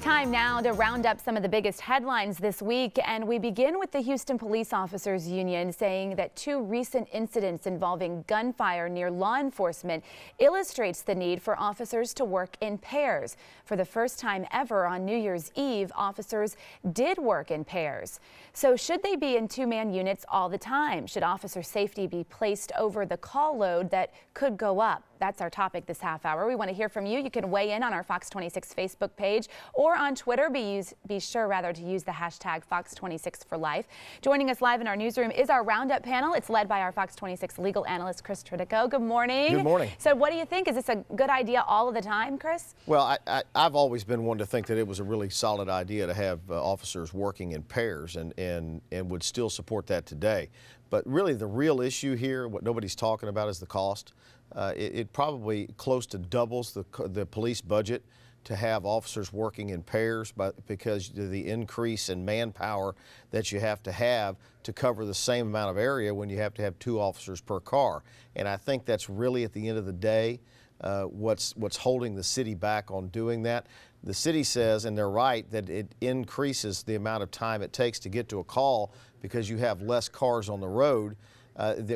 Time now to round up some of the biggest headlines this week, and we begin with the Houston Police Officers Union saying that two recent incidents involving gunfire near law enforcement illustrates the need for officers to work in pairs. For the first time ever on New Year's Eve, officers did work in pairs. So should they be in two-man units all the time? Should officer safety be placed over the call load that could go up? That's our topic this half hour. We want to hear from you. You can weigh in on our Fox 26 Facebook page or on Twitter. Be sure to use the hashtag Fox26forlife. Joining us live in our newsroom is our roundup panel. It's led by our Fox 26 legal analyst, Chris Tridico. Good morning. Good morning. So what do you think? Is this a good idea all of the time, Chris? Well, I've always been one to think that it was a really solid idea to have officers working in pairs and would still support that today. But really the real issue here, what nobody's talking about, is the cost. It probably close to doubles the police budget to have officers working in pairs because of the increase in manpower that you have to cover the same amount of area when you have to have two officers per car. And I think that's really, at the end of the day, what's holding the city back on doing that. The city says, and they're right, that it increases the amount of time it takes to get to a call because you have less cars on the road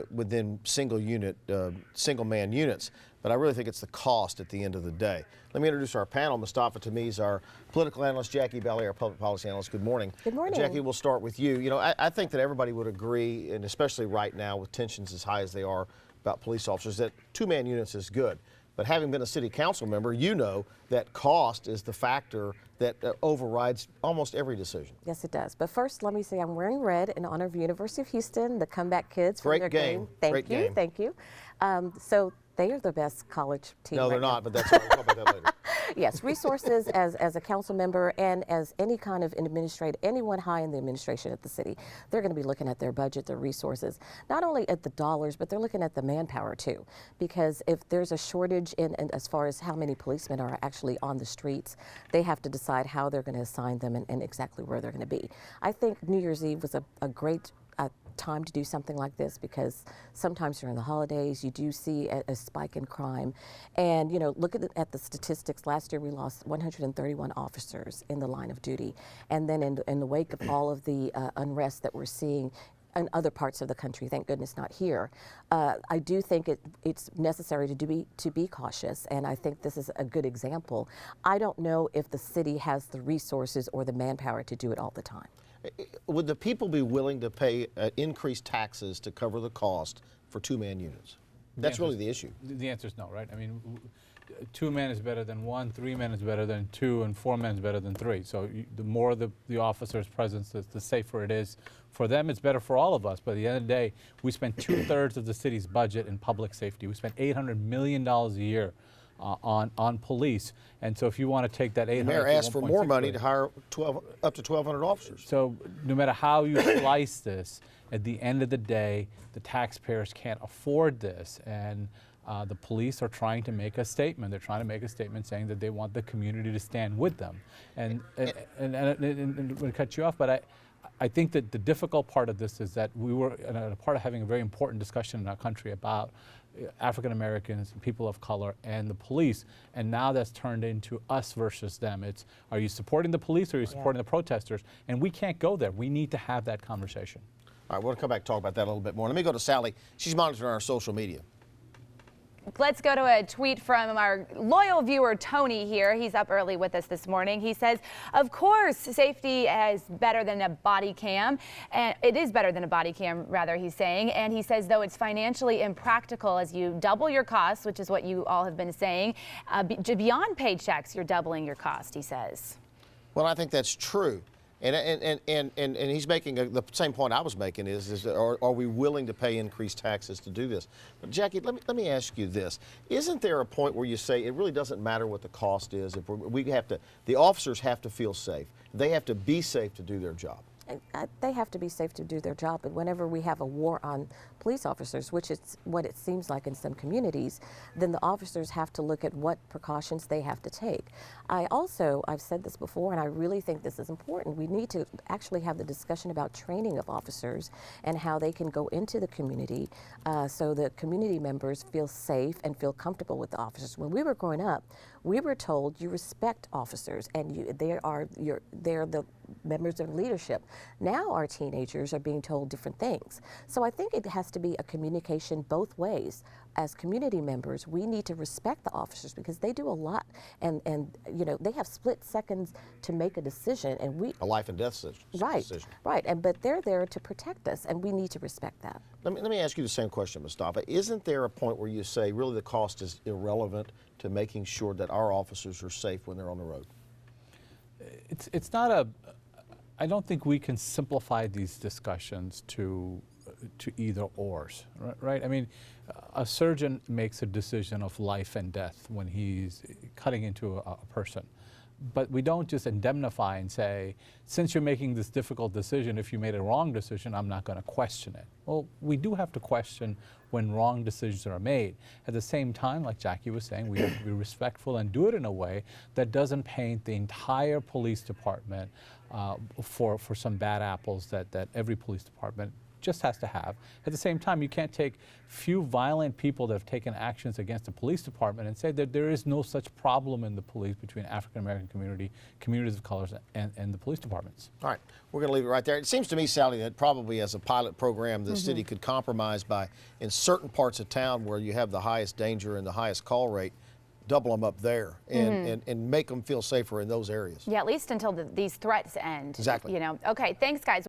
within single-man units. But I really think it's the cost at the end of the day. Let me introduce our panel. Mustafa Tamiz, our political analyst, Jackie Ballet, our public policy analyst. Good morning. Good morning. Jackie, we'll start with you. You know, I think that everybody would agree, and especially right now with tensions as high as they are about police officers, that two-man units is good. But having been a city council member, you know that cost is the factor that overrides almost every decision. Yes, it does. But first, let me say I'm wearing red in honor of University of Houston, the comeback kids from their game. Thank you. Thank you. So they are the best college team. No, right they're now. not, but that's we'll talk about that later. Yes, resources as a council member and as any kind of anyone high in the administration at the city, they're going to be looking at their budget, their resources, not only at the dollars, but they're looking at the manpower too. Because if there's a shortage in as far as how many policemen are actually on the streets, they have to decide how they're going to assign them and exactly where they're going to be. I think New Year's Eve was a great time to do something like this because sometimes during the holidays you do see a spike in crime, and you know, look at the statistics. Last year we lost 131 officers in the line of duty, and then in the wake of all of the unrest that we're seeing in other parts of the country, thank goodness not here, I do think it's necessary to be cautious, and I think this is a good example. I don't know if the city has the resources or the manpower to do it all the time. Would the people be willing to pay increased taxes to cover the cost for two-man units? That's really the issue. The answer is no, right? I mean, two men is better than one, three men is better than two, and four men is better than three. So the more the officer's presence, the safer it is for them. It's better for all of us. But at the end of the day, we spend 2/3 of the city's budget in public safety. We spend $800 million a year on police, and so if you want to take that 800, the mayor asked for more money to hire up to 1,200 officers. So no matter how you slice this, at the end of the day, the taxpayers can't afford this, and the police are trying to make a statement. They're trying to make a statement saying that they want the community to stand with them. And I'm going to cut you off, but I think that the difficult part of this is that we were a part of having a very important discussion in our country about African Americans, people of color, and the police, and now that's turned into us versus them. It's, are you supporting the police or are you supporting the protesters? And we can't go there. We need to have that conversation. All right, we'll come back and talk about that a little bit more. Let me go to Sally. She's monitoring our social media. Let's go to a tweet from our loyal viewer, Tony, here. He's up early with us this morning. He says, of course, safety is better than a body cam. And it is better than a body cam, rather, he's saying. And he says, though it's financially impractical as you double your costs, which is what you all have been saying, beyond paychecks, you're doubling your cost, he says. Well, I think that's true. And he's making the same point I was making is are we willing to pay increased taxes to do this? But Jackie, let me ask you this. Isn't there a point where you say it really doesn't matter what the cost is? If the officers have to feel safe. They have to be safe to do their job. they have to be safe to do their job. But whenever we have a war on police officers, which is what it seems like in some communities, then the officers have to look at what precautions they have to take. I've said this before, and I really think this is important. We need to actually have the discussion about training of officers and how they can go into the community so that community members feel safe and feel comfortable with the officers. When we were growing up, we were told you respect officers and they're the members of leadership. Now our teenagers are being told different things. So I think it has to be a communication both ways. As community members, we need to respect the officers because they do a lot, and you know, they have split seconds to make a decision, and a life and death decision. Right, but they're there to protect us, and we need to respect that. Let me ask you the same question, Mustafa. Isn't there a point where you say really the cost is irrelevant to making sure that our officers are safe when they're on the road? It's not a. I don't think we can simplify these discussions to either ors, right? I mean, a surgeon makes a decision of life and death when he's cutting into a person. But we don't just indemnify and say, since you're making this difficult decision, if you made a wrong decision, I'm not going to question it. Well, we do have to question when wrong decisions are made. At the same time, like Jackie was saying, we have to be respectful and do it in a way that doesn't paint the entire police department for some bad apples that every police department just has to have. At the same time, you can't take few violent people that have taken actions against the police department and say that there is no such problem in the police between African American communities of colors, and the police departments. All right, we're going to leave it right there. It seems to me, Sally, that probably as a pilot program, the city could compromise by, in certain parts of town where you have the highest danger and the highest call rate, double them up there and make them feel safer in those areas. Yeah, at least until these threats end. Exactly. You know. Okay, thanks, guys.